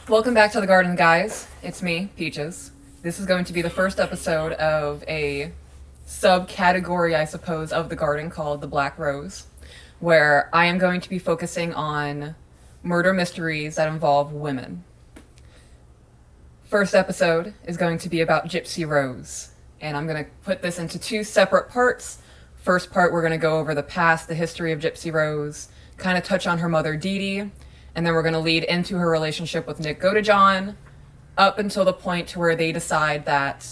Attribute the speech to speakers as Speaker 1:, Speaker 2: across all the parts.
Speaker 1: Welcome back to the garden, guys. It's me, Peaches. This is going to be the first episode of a subcategory, I suppose, of the garden called the Black Rose, where I am going to be focusing on murder mysteries that involve women. First episode is going to be about Gypsy Rose, and I'm going to put this into two separate parts. First part, we're going to go over the past, the history of Gypsy Rose, kind of touch on her mother, Dee Dee, and then we're going to lead into her relationship with Nick Godejohn up until the point to where they decide that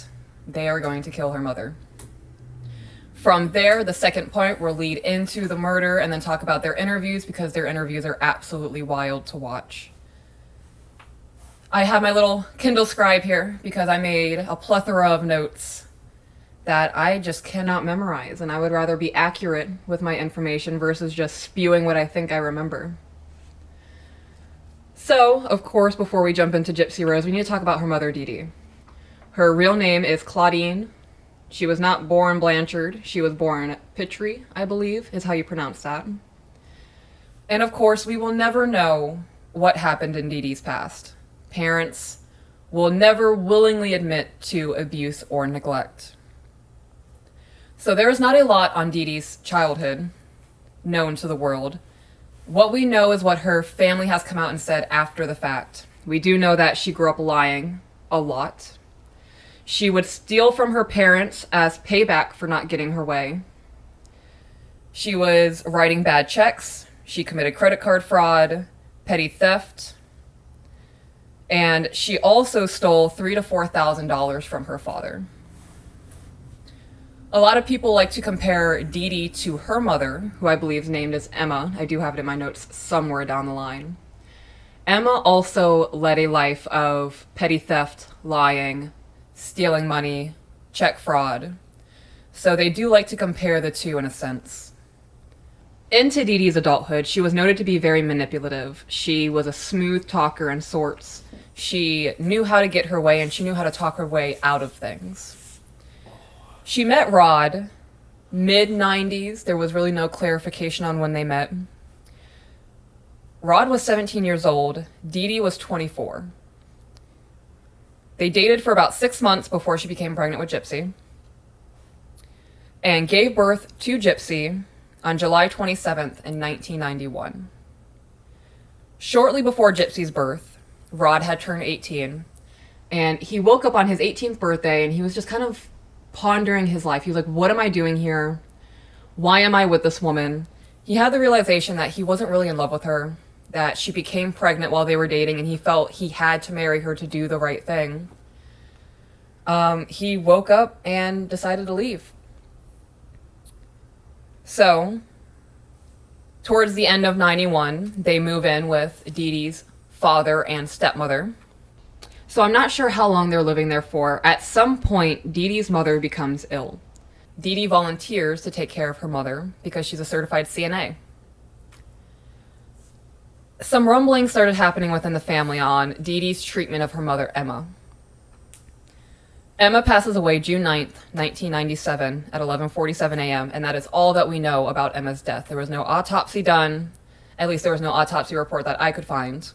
Speaker 1: they are going to kill her mother. From there, the second point, we'll lead into the murder and then talk about their interviews because their interviews are absolutely wild to watch. I have my little Kindle scribe here because I made a plethora of notes that I just cannot memorize, and I would rather be accurate with my information versus just spewing what I think I remember. So, of course, before we jump into Gypsy Rose, we need to talk about her mother, Dee Dee. Her real name is Claudine. She was not born Blanchard. She was born Pitre, I believe, is how you pronounce that. And of course, we will never know what happened in Dee Dee's past. Parents will never willingly admit to abuse or neglect. So there is not a lot on Dee Dee's childhood known to the world. What we know is what her family has come out and said after the fact. We do know that she grew up lying a lot. She would steal from her parents as payback for not getting her way. She was writing bad checks. She committed credit card fraud, petty theft, and she also stole $3,000 to $4,000 from her father. A lot of people like to compare Dee Dee to her mother, who I believe is named as Emma. I do have it in my notes somewhere down the line. Emma also led a life of petty theft, lying, stealing money, check fraud. So they do like to compare the two in a sense. Into Dee Dee's adulthood, she was noted to be very manipulative. She was a smooth talker in sorts. She knew how to get her way, and she knew how to talk her way out of things. She met Rod mid-90s. There was really no clarification on when they met. Rod was 17 years old. Dee Dee was 24. They dated for about 6 months before she became pregnant with Gypsy and gave birth to Gypsy on July 27th in 1991. Shortly before Gypsy's birth, Rod had turned 18, and he woke up on his 18th birthday and he was just kind of pondering his life. He was like, what am I doing here? Why am I with this woman? He had the realization that he wasn't really in love with her, that she became pregnant while they were dating, and he felt he had to marry her to do the right thing. He woke up and decided to leave. So, towards the end of 91, they move in with Dee Dee's father and stepmother. So I'm not sure how long they're living there for. At some point, Dee Dee's mother becomes ill. Dee Dee volunteers to take care of her mother because she's a certified CNA. Some rumblings started happening within the family on Dee Dee's treatment of her mother, Emma. Emma passes away June 9th, 1997 at 11:47 a.m., and that is all that we know about Emma's death. There was no autopsy done. At least there was no autopsy report that I could find.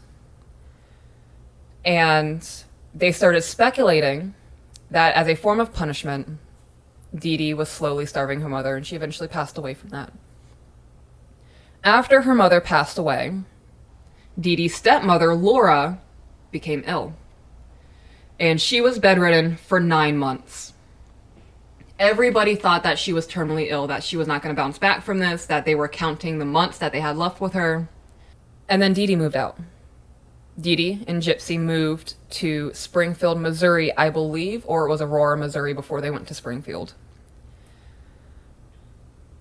Speaker 1: And they started speculating that as a form of punishment, Dee Dee was slowly starving her mother, and she eventually passed away from that. After her mother passed away, Dee Dee's stepmother, Laura, became ill. And she was bedridden for 9 months. Everybody thought that she was terminally ill, that she was not going to bounce back from this, that they were counting the months that they had left with her. And then Dee Dee moved out. Dee Dee and Gypsy moved to Springfield, Missouri, I believe, or it was Aurora, Missouri before they went to Springfield.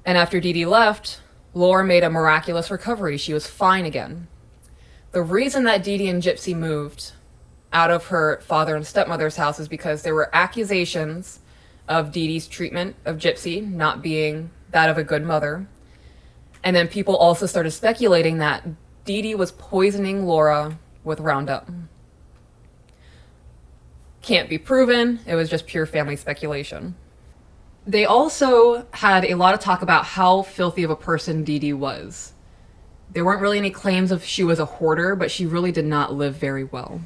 Speaker 1: And after Dee Dee left, Laura made a miraculous recovery. She was fine again. The reason that Dee Dee and Gypsy moved out of her father and stepmother's house is because there were accusations of Dee Dee's treatment of Gypsy not being that of a good mother. And then people also started speculating that Dee Dee was poisoning Laura with Roundup. Can't be proven. It was just pure family speculation. They also had a lot of talk about how filthy of a person Dee Dee was. There weren't really any claims of she was a hoarder, but she really did not live very well.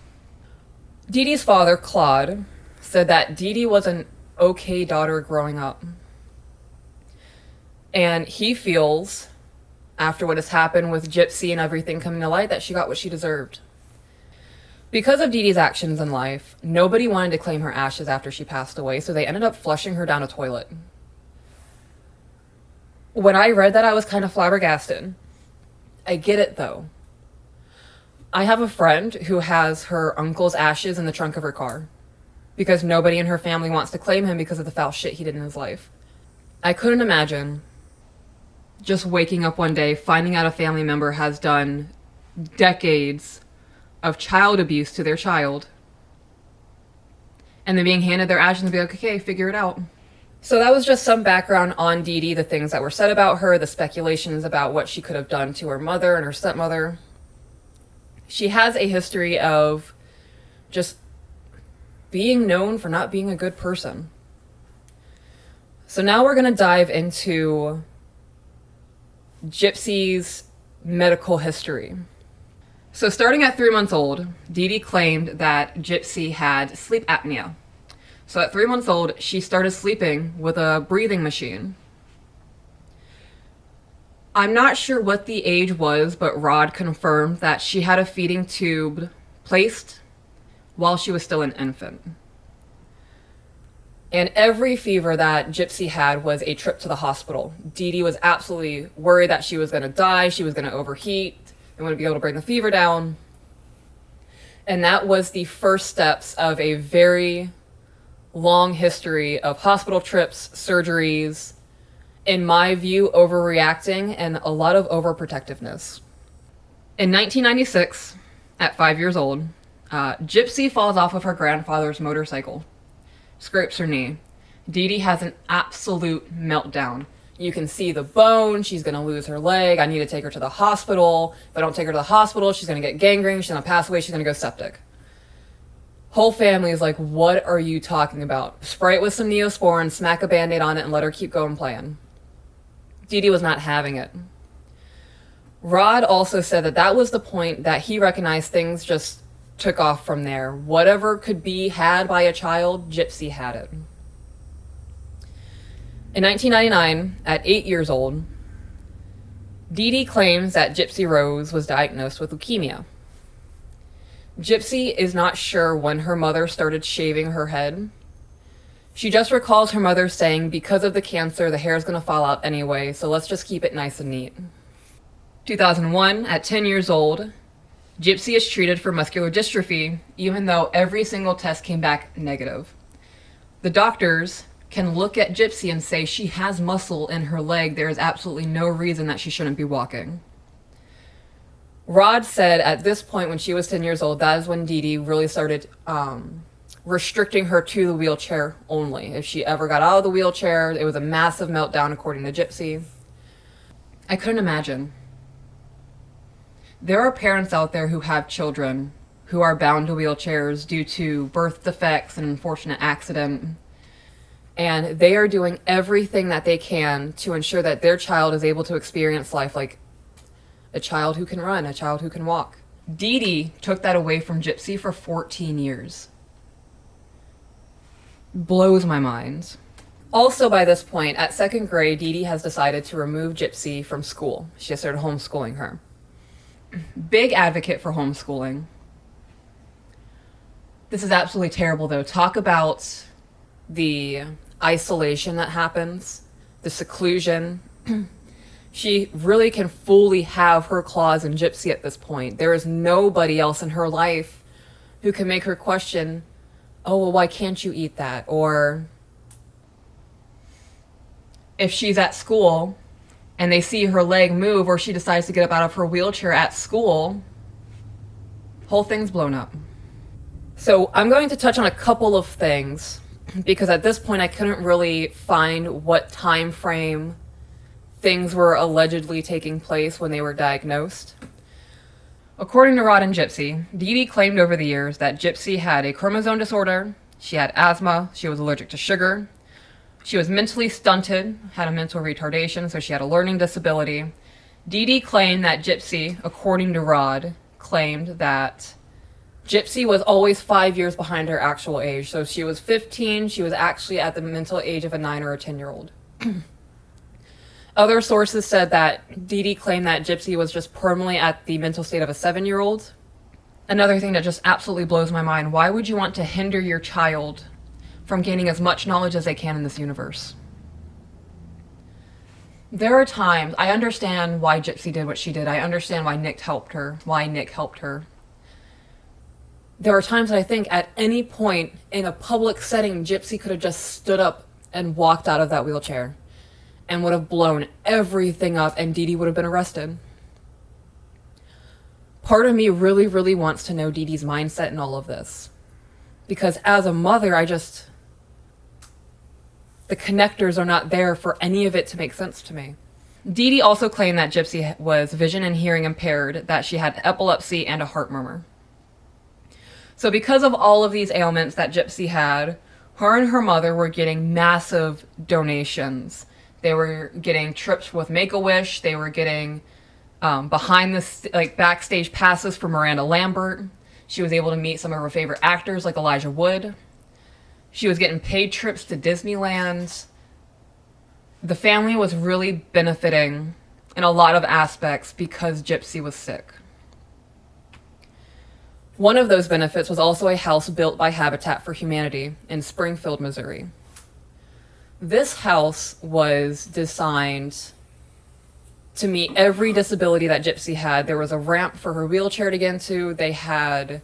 Speaker 1: Dee Dee's father, Claude, said that Dee Dee was an okay daughter growing up. And he feels, after what has happened with Gypsy and everything coming to light, that she got what she deserved. Because of Dee Dee's actions in life, nobody wanted to claim her ashes after she passed away, so they ended up flushing her down a toilet. When I read that, I was kind of flabbergasted. I get it, though. I have a friend who has her uncle's ashes in the trunk of her car because nobody in her family wants to claim him because of the foul shit he did in his life. I couldn't imagine just waking up one day, finding out a family member has done decades of child abuse to their child, and then being handed their ashes and be like, okay, figure it out. So that was just some background on Dee Dee, the things that were said about her, the speculations about what she could have done to her mother and her stepmother. She has a history of just being known for not being a good person. So now we're going to dive into Gypsy's medical history. So starting at 3 months old, Dee Dee claimed that Gypsy had sleep apnea. So at 3 months old, she started sleeping with a breathing machine. I'm not sure what the age was, but Rod confirmed that she had a feeding tube placed while she was still an infant. And every fever that Gypsy had was a trip to the hospital. Dee Dee was absolutely worried that she was going to die, she was going to overheat, and wouldn't be able to bring the fever down. And that was the first steps of a very long history of hospital trips, surgeries, in my view, overreacting, and a lot of overprotectiveness. In 1996, at 5 years old, Gypsy falls off of her grandfather's motorcycle, scrapes her knee. Dee Dee has an absolute meltdown. You can see the bone. She's going to lose her leg. I need to take her to the hospital. If I don't take her to the hospital, she's going to get gangrene. She's going to pass away. She's going to go septic. Whole family is like, what are you talking about? Spray it with some Neosporin, smack a Band-Aid on it, and let her keep going playing. Dee Dee was not having it. Rod also said that that was the point that he recognized things just took off from there. Whatever could be had by a child, Gypsy had it. In 1999, at 8 years old, Dee Dee claims that Gypsy Rose was diagnosed with leukemia. Gypsy is not sure when her mother started shaving her head. She just recalls her mother saying, because of the cancer, the hair is going to fall out anyway, so let's just keep it nice and neat. 2001, at 10 years old, Gypsy is treated for muscular dystrophy, even though every single test came back negative. The doctors can look at Gypsy and say she has muscle in her leg. There is absolutely no reason that she shouldn't be walking. Rod said at this point, when she was 10 years old, that is when Dee Dee really started restricting her to the wheelchair only. If she ever got out of the wheelchair, it was a massive meltdown, according to Gypsy. I couldn't imagine. There are parents out there who have children who are bound to wheelchairs due to birth defects and unfortunate accident. And they are doing everything that they can to ensure that their child is able to experience life like a child who can run, a child who can walk. Dee Dee took that away from Gypsy for 14 years. Blows my mind. Also, by this point, at second grade, Dee Dee has decided to remove Gypsy from school. She has started homeschooling her. Big advocate for homeschooling. This is absolutely terrible, though. Talk about the isolation that happens, the seclusion. She really can fully have her claws in Gypsy at this point. There is nobody else in her life who can make her question, oh, well, why can't you eat that? Or if she's at school and they see her leg move, or she decides to get up out of her wheelchair at school, whole thing's blown up. So I'm going to touch on a couple of things, because at this point I couldn't really find what time frame things were allegedly taking place when they were diagnosed. According to Rod and Gypsy, Dee Dee claimed over the years that Gypsy had a chromosome disorder, she had asthma, she was allergic to sugar, she was mentally stunted, had a mental retardation, so she had a learning disability. Dee Dee claimed that Gypsy, according to Rod, claimed that Gypsy was always 5 years behind her actual age. So she was 15, she was actually at the mental age of a 9 or a 10-year-old. Other sources said that Dee Dee claimed that Gypsy was just permanently at the mental state of a 7-year-old. Another thing that just absolutely blows my mind, why would you want to hinder your child from gaining as much knowledge as they can in this universe? There are times, I understand why Gypsy did what she did. I understand why Nick helped her. There are times that I think at any point in a public setting, Gypsy could have just stood up and walked out of that wheelchair and would have blown everything up, and Dee Dee would have been arrested. Part of me really, really wants to know Dee Dee's mindset in all of this. Because as a mother, the connectors are not there for any of it to make sense to me. Dee Dee also claimed that Gypsy was vision and hearing impaired, that she had epilepsy and a heart murmur. So because of all of these ailments that Gypsy had, her and her mother were getting massive donations. They were getting trips with Make-A-Wish. They were getting backstage passes for Miranda Lambert. She was able to meet some of her favorite actors like Elijah Wood. She was getting paid trips to Disneyland. The family was really benefiting in a lot of aspects because Gypsy was sick. One of those benefits was also a house built by Habitat for Humanity in Springfield, Missouri. This house was designed to meet every disability that Gypsy had. There was a ramp for her wheelchair to get into. They had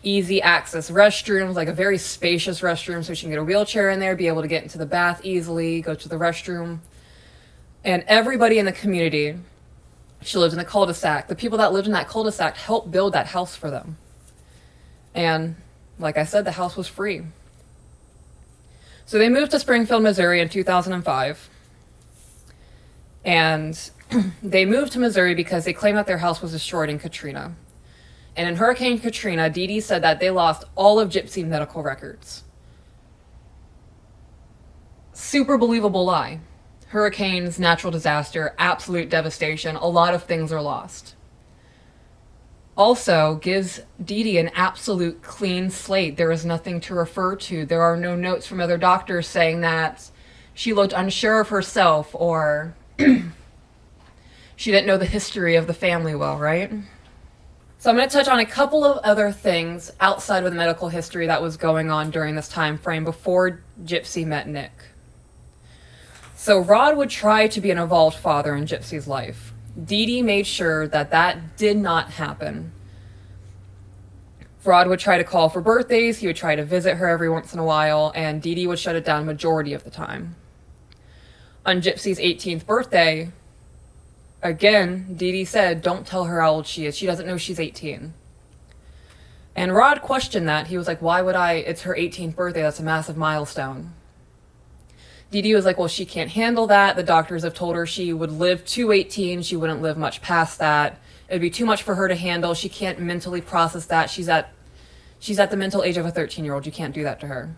Speaker 1: easy access restrooms, like a very spacious restroom, so she can get a wheelchair in there, be able to get into the bath easily, go to the restroom. And everybody in the community, she lived in a cul-de-sac. The people that lived in that cul-de-sac helped build that house for them. And like I said, the house was free. So they moved to Springfield, Missouri in 2005. And they moved to Missouri because they claimed that their house was destroyed in Katrina. And in Hurricane Katrina, Dee Dee said that they lost all of Gypsy's medical records. Super believable lie. Hurricanes, natural disaster, absolute devastation, a lot of things are lost. Also gives Dee Dee an absolute clean slate. There is nothing to refer to. There are no notes from other doctors saying that she looked unsure of herself or she didn't know the history of the family well, right? So I'm going to touch on a couple of other things outside of the medical history that was going on during this time frame before Gypsy met Nick. So Rod would try to be an involved father in Gypsy's life. Dee Dee made sure that that did not happen. Rod would try to call for birthdays, he would try to visit her every once in a while, and Dee Dee would shut it down majority of the time. On Gypsy's 18th birthday, again, Dee Dee said, don't tell her how old she is. She doesn't know she's 18. And Rod questioned that. He was like, why would I? It's her 18th birthday. That's a massive milestone. Dee Dee was like, well, she can't handle that. The doctors have told her she would live to 18. She wouldn't live much past that. It would be too much for her to handle. She can't mentally process that. She's at the mental age of a 13-year-old. You can't do that to her.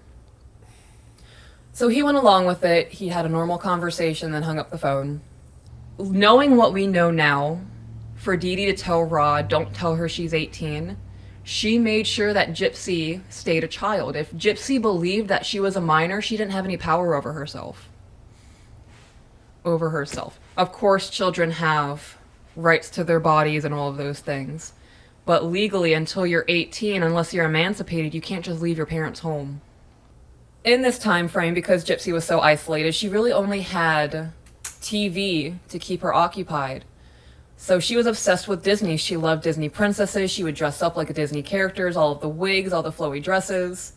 Speaker 1: So he went along with it. He had a normal conversation, then hung up the phone. Knowing what we know now, for Dee Dee to tell Rod, don't tell her she's 18, she made sure that Gypsy stayed a child. If Gypsy believed that she was a minor, she didn't have any power over herself. Of course, children have rights to their bodies and all of those things. But legally, until you're 18, unless you're emancipated, you can't just leave your parents' home. In this time frame, because Gypsy was so isolated, she really only had TV to keep her occupied. So she was obsessed with Disney. She loved Disney princesses. She would dress up like a Disney characters, all of the wigs, all the flowy dresses.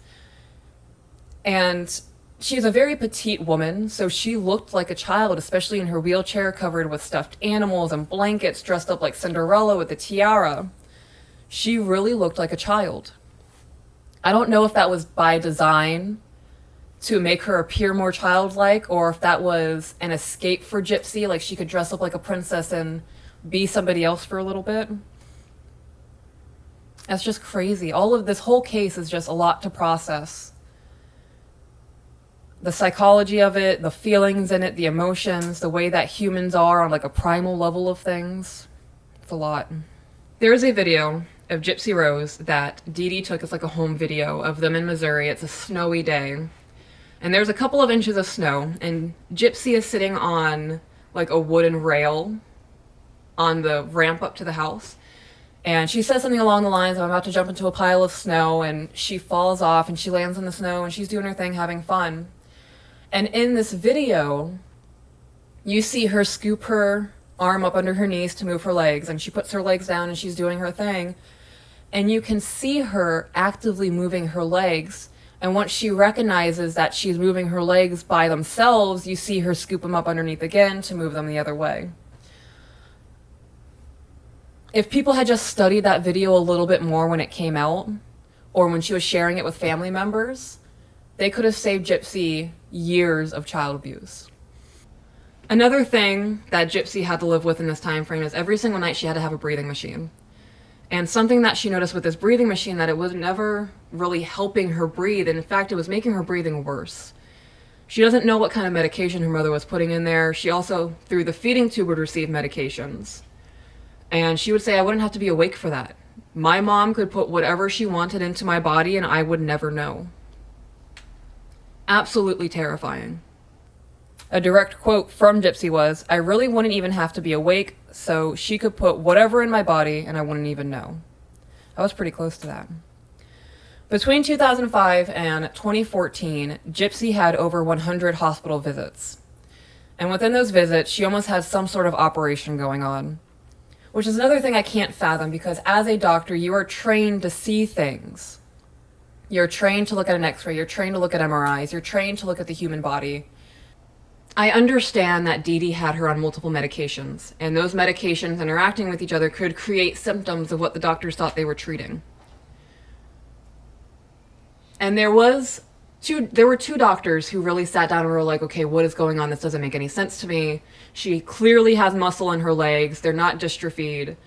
Speaker 1: And she's a very petite woman, so she looked like a child, especially in her wheelchair, covered with stuffed animals and blankets, dressed up like Cinderella with a tiara. She really looked like a child. I don't know if that was by design to make her appear more childlike, or if that was an escape for Gypsy, like she could dress up like a princess and be somebody else for a little bit. That's just crazy. All of this whole case is just a lot to process. The psychology of it, the feelings in it, the emotions, the way that humans are on like a primal level of things. It's a lot. There's a video of Gypsy Rose that Dee Dee took as like a home video of them in Missouri. It's a snowy day. And there's a couple of inches of snow, and Gypsy is sitting on like a wooden rail on the ramp up to the house. And she says something along the lines of, I'm about to jump into a pile of snow, and she falls off and she lands in the snow and she's doing her thing, having fun. And in this video, you see her scoop her arm up under her knees to move her legs, and she puts her legs down and she's doing her thing. And you can see her actively moving her legs. And once she recognizes that she's moving her legs by themselves, you see her scoop them up underneath again to move them the other way. If people had just studied that video a little bit more when it came out, or when she was sharing it with family members, they could have saved Gypsy years of child abuse. Another thing that Gypsy had to live with in this time frame is every single night she had to have a breathing machine. And something that she noticed with this breathing machine, that it was never really helping her breathe. And in fact, it was making her breathing worse. She doesn't know what kind of medication her mother was putting in there. She also, through the feeding tube, would receive medications. And she would say, I wouldn't have to be awake for that. My mom could put whatever she wanted into my body and I would never know. Absolutely terrifying. A direct quote from Gypsy was, I really wouldn't even have to be awake, so she could put whatever in my body and I wouldn't even know. I was pretty close to that. Between 2005 and 2014, Gypsy had over 100 hospital visits. And within those visits, she almost had some sort of operation going on. Which is another thing I can't fathom, because as a doctor, you are trained to see things. You're trained to look at an x-ray, you're trained to look at MRIs, you're trained to look at the human body. I understand that Dee Dee had her on multiple medications, and those medications interacting with each other could create symptoms of what the doctors thought they were treating. And there were two doctors who really sat down and were like, okay, what is going on? This doesn't make any sense to me. She clearly has muscle in her legs. They're not dystrophied.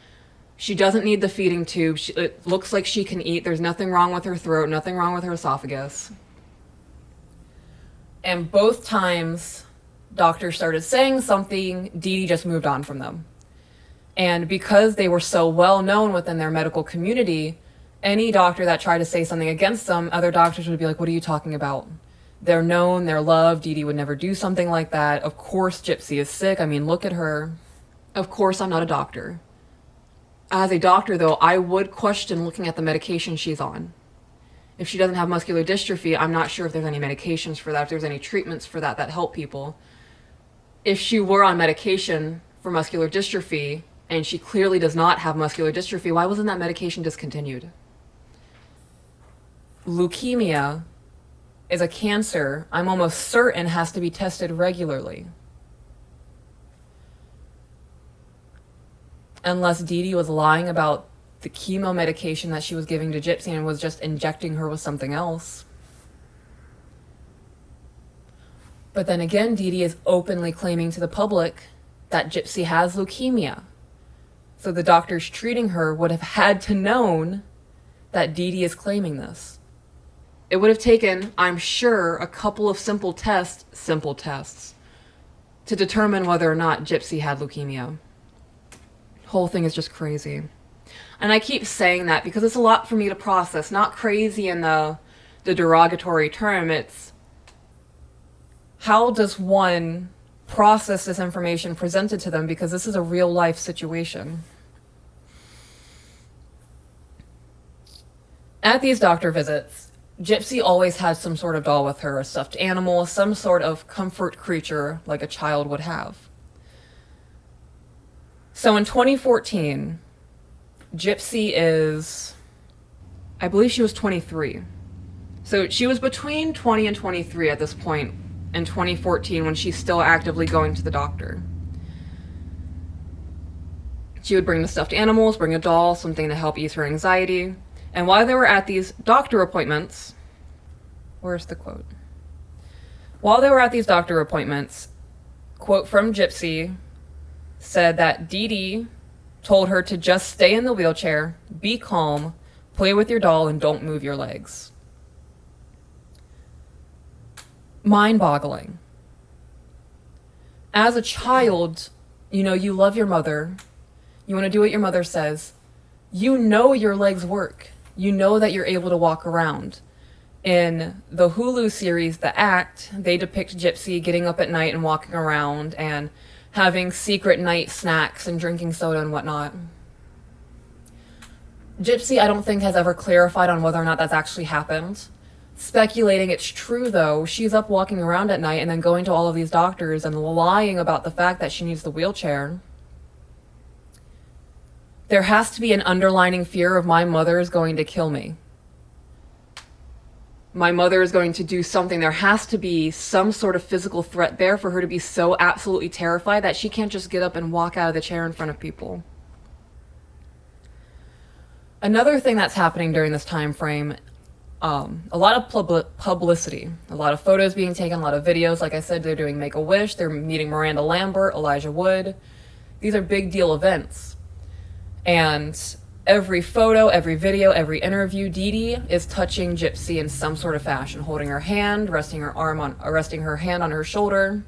Speaker 1: She doesn't need the feeding tube. It looks like she can eat. There's nothing wrong with her throat, nothing wrong with her esophagus. And both times doctors started saying something, Dee Dee just moved on from them. And because they were so well known within their medical community, any doctor that tried to say something against them, other doctors would be like, what are you talking about? They're known, they're loved, Dee Dee would never do something like that. Of course Gypsy is sick, I mean, look at her. Of course I'm not a doctor. As a doctor though, I would question looking at the medication she's on. If she doesn't have muscular dystrophy, I'm not sure if there's any medications for that, if there's any treatments for that help people. If she were on medication for muscular dystrophy, and she clearly does not have muscular dystrophy, why wasn't that medication discontinued? Leukemia is a cancer I'm almost certain has to be tested regularly. Unless Dee Dee was lying about the chemo medication that she was giving to Gypsy and was just injecting her with something else. But then again, Dee Dee is openly claiming to the public that Gypsy has leukemia. So the doctors treating her would have had to known that Dee Dee is claiming this. It would have taken, I'm sure, a couple of simple tests, to determine whether or not Gypsy had leukemia. Whole thing is just crazy. And I keep saying that because it's a lot for me to process. Not crazy in the derogatory term. It's how does one process this information presented to them, because this is a real life situation. At these doctor visits, Gypsy always had some sort of doll with her, a stuffed animal, some sort of comfort creature like a child would have. So in 2014, Gypsy is, I believe she was 23. So she was between 20 and 23 at this point in 2014 when she's still actively going to the doctor. She would bring the stuffed animals, bring a doll, something to help ease her anxiety. And while they were at these doctor appointments, where's the quote? While they were at these doctor appointments, quote from Gypsy said that Dee Dee told her to just stay in the wheelchair, be calm, play with your doll, and don't move your legs. Mind-boggling. As a child, you know, you love your mother. You want to do what your mother says. You know your legs work. You know that you're able to walk around. In the Hulu series, The Act, they depict Gypsy getting up at night and walking around and having secret night snacks and drinking soda and whatnot. Gypsy, I don't think, has ever clarified on whether or not that's actually happened. Speculating it's true, though, she's up walking around at night and then going to all of these doctors and lying about the fact that she needs the wheelchair. There has to be an underlining fear of my mother is going to kill me. My mother is going to do something. There has to be some sort of physical threat there for her to be so absolutely terrified that she can't just get up and walk out of the chair in front of people. Another thing that's happening during this time frame, a lot of publicity, a lot of photos being taken, a lot of videos. Like I said, they're doing Make-A-Wish, they're meeting Miranda Lambert, Elijah Wood. These are big deal events. And every photo, every video, every interview, Dee Dee is touching Gypsy in some sort of fashion, holding her hand, resting her hand on her shoulder.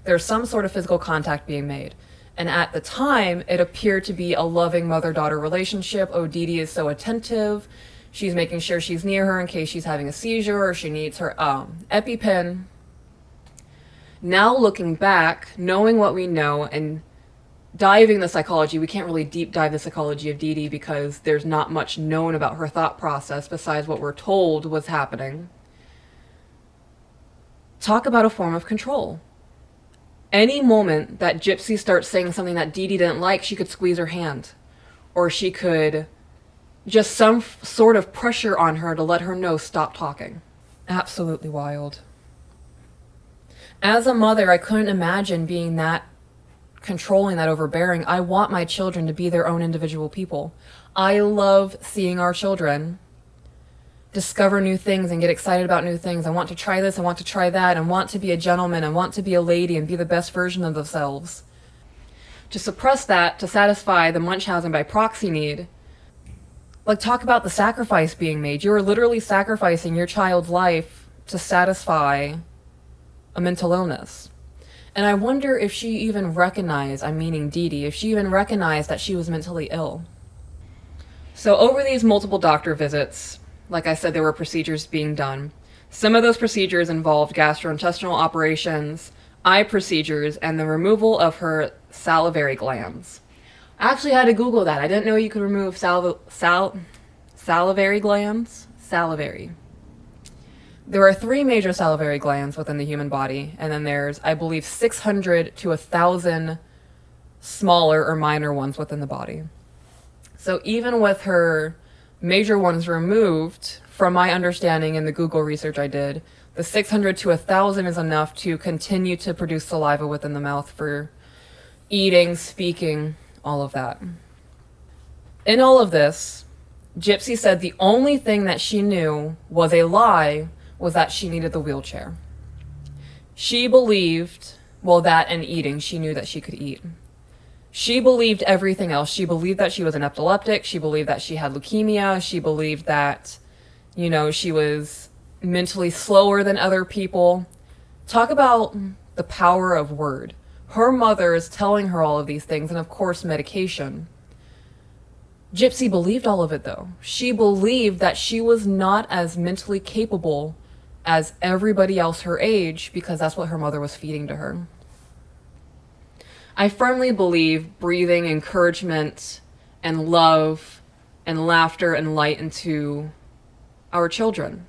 Speaker 1: There's some sort of physical contact being made. And at the time, it appeared to be a loving mother-daughter relationship. Oh, Dee Dee is so attentive. She's making sure she's near her in case she's having a seizure or she needs her EpiPen. Now looking back, knowing what we know and diving the psychology, we can't really deep dive the psychology of Dee Dee because there's not much known about her thought process besides what we're told was happening. Talk about a form of control. Any moment that Gypsy starts saying something that Dee Dee didn't like, she could squeeze her hand. Or she could just some sort of pressure on her to let her know, stop talking. Absolutely wild. As a mother, I couldn't imagine being that controlling, that overbearing. I want my children to be their own individual people. I love seeing our children discover new things and get excited about new things. I want to try this, I want to try that, and want to be a gentleman, and want to be a lady and be the best version of themselves. To suppress that, to satisfy the Munchausen by proxy need, like, talk about the sacrifice being made. You are literally sacrificing your child's life to satisfy a mental illness. And I wonder if she even recognized, I'm meaning Dee Dee, if she even recognized that she was mentally ill. So over these multiple doctor visits, like I said, there were procedures being done. Some of those procedures involved gastrointestinal operations, eye procedures, and the removal of her salivary glands. I actually had to Google that. I didn't know you could remove salivary glands. Salivary. There are 3 major salivary glands within the human body, and then there's, I believe, 600 to 1,000 smaller or minor ones within the body. So even with her major ones removed, from my understanding in the Google research I did, the 600 to 1,000 is enough to continue to produce saliva within the mouth for eating, speaking, all of that. In all of this, Gypsy said the only thing that she knew was a lie was that she needed the wheelchair. She believed, well, that and eating, she knew that she could eat. She believed everything else. She believed that she was an epileptic. She believed that she had leukemia. She believed that, she was mentally slower than other people. Talk about the power of word. Her mother is telling her all of these things, and of course, medication. Gypsy believed all of it, though. She believed that she was not as mentally capable as everybody else her age because that's what her mother was feeding to her. I firmly believe breathing encouragement and love and laughter and light into our children.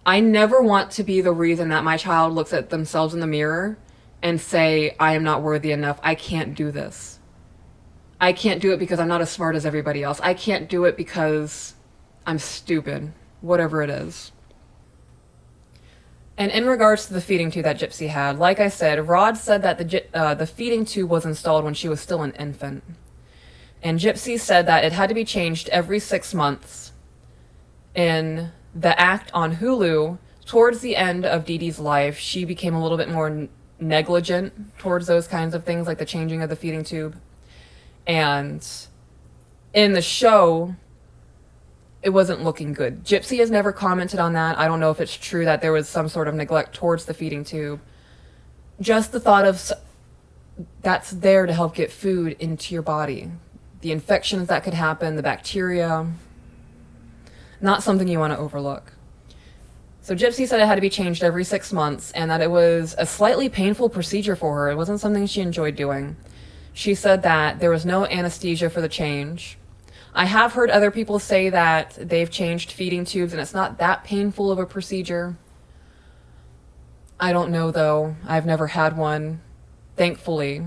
Speaker 1: I never want to be the reason that my child looks at themselves in the mirror and say, I am not worthy enough. I can't do this. I can't do it because I'm not as smart as everybody else. I can't do it because I'm stupid, whatever it is. And in regards to the feeding tube that Gypsy had, like I said, Rod said that the feeding tube was installed when she was still an infant. And Gypsy said that it had to be changed every 6 months. In The Act on Hulu, towards the end of Dee Dee's life, she became a little bit more negligent towards those kinds of things, like the changing of the feeding tube. And in the show, it wasn't looking good. Gypsy has never commented on that. I don't know if it's true that there was some sort of neglect towards the feeding tube. Just the thought of that's there to help get food into your body. the infections that could happen, the bacteria. Not something you want to overlook. So Gypsy said it had to be changed every 6 months and that it was a slightly painful procedure for her. It wasn't something she enjoyed doing. She said that there was no anesthesia for the change. I have heard other people say that they've changed feeding tubes and it's not that painful of a procedure. I don't know though. I've never had one, thankfully.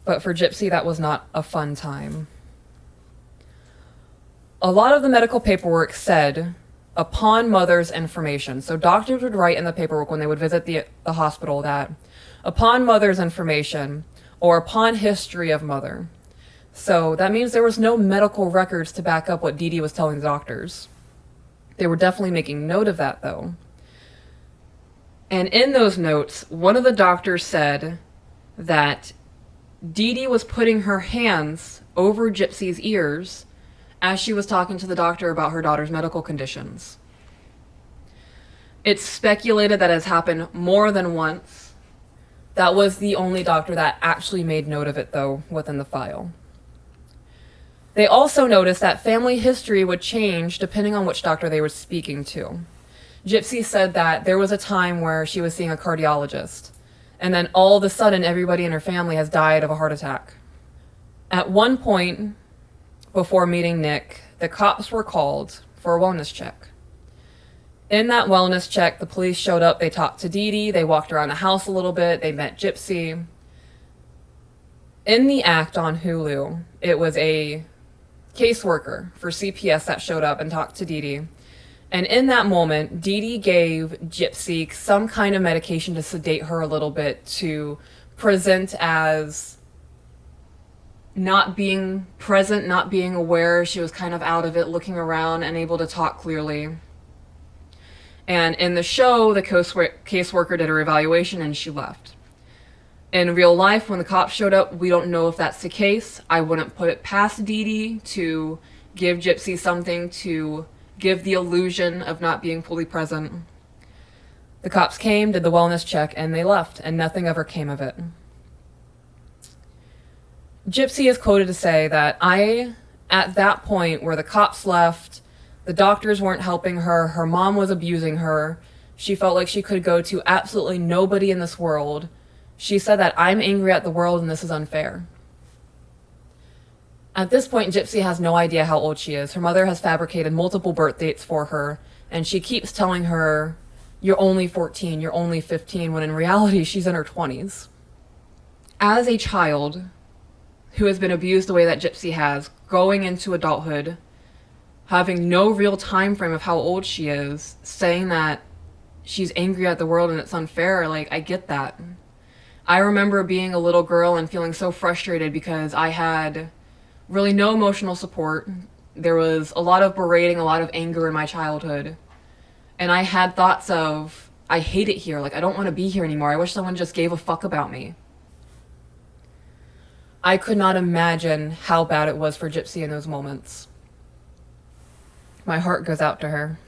Speaker 1: But for Gypsy, that was not a fun time. A lot of the medical paperwork said, upon mother's information. So doctors would write in the paperwork when they would visit the hospital that, upon mother's information, or upon history of mother. So that means there was no medical records to back up what Dee Dee was telling the doctors. They were definitely making note of that, though. And in those notes, one of the doctors said that Dee Dee was putting her hands over Gypsy's ears as she was talking to the doctor about her daughter's medical conditions. It's speculated that has happened more than once. That was the only doctor that actually made note of it, though, within the file. They also noticed that family history would change depending on which doctor they were speaking to. Gypsy said that there was a time where she was seeing a cardiologist, and then all of a sudden everybody in her family has died of a heart attack. At one point, before meeting Nick, the cops were called for a wellness check. In that wellness check, the police showed up, they talked to Dee Dee, they walked around the house a little bit, they met Gypsy. In the act on Hulu, it was a caseworker for CPS that showed up and talked to Dee Dee. And in that moment, Dee Dee gave Gypsy some kind of medication to sedate her a little bit, to present as not being present, not being aware. She was kind of out of it, looking around and able to talk clearly. And in the show, the caseworker did her evaluation and she left. In real life, when the cops showed up, we don't know if that's the case. I wouldn't put it past Dee Dee to give Gypsy something to give the illusion of not being fully present. The cops came, did the wellness check, and they left, and nothing ever came of it. Gypsy is quoted to say that at that point where the cops left, the doctors weren't helping her, her mom was abusing her, she felt like she could go to absolutely nobody in this world. She said that, "I'm angry at the world and this is unfair." At this point, Gypsy has no idea how old she is. Her mother has fabricated multiple birth dates for her, and she keeps telling her, "You're only 14, you're only 15, when in reality, she's in her 20s. As a child who has been abused the way that Gypsy has, going into adulthood, having no real time frame of how old she is, saying that she's angry at the world and it's unfair, like, I get that. I remember being a little girl and feeling so frustrated because I had really no emotional support. There was a lot of berating, a lot of anger in my childhood. And I had thoughts of, I hate it here, like, I don't want to be here anymore. I wish someone just gave a fuck about me. I could not imagine how bad it was for Gypsy in those moments. My heart goes out to her.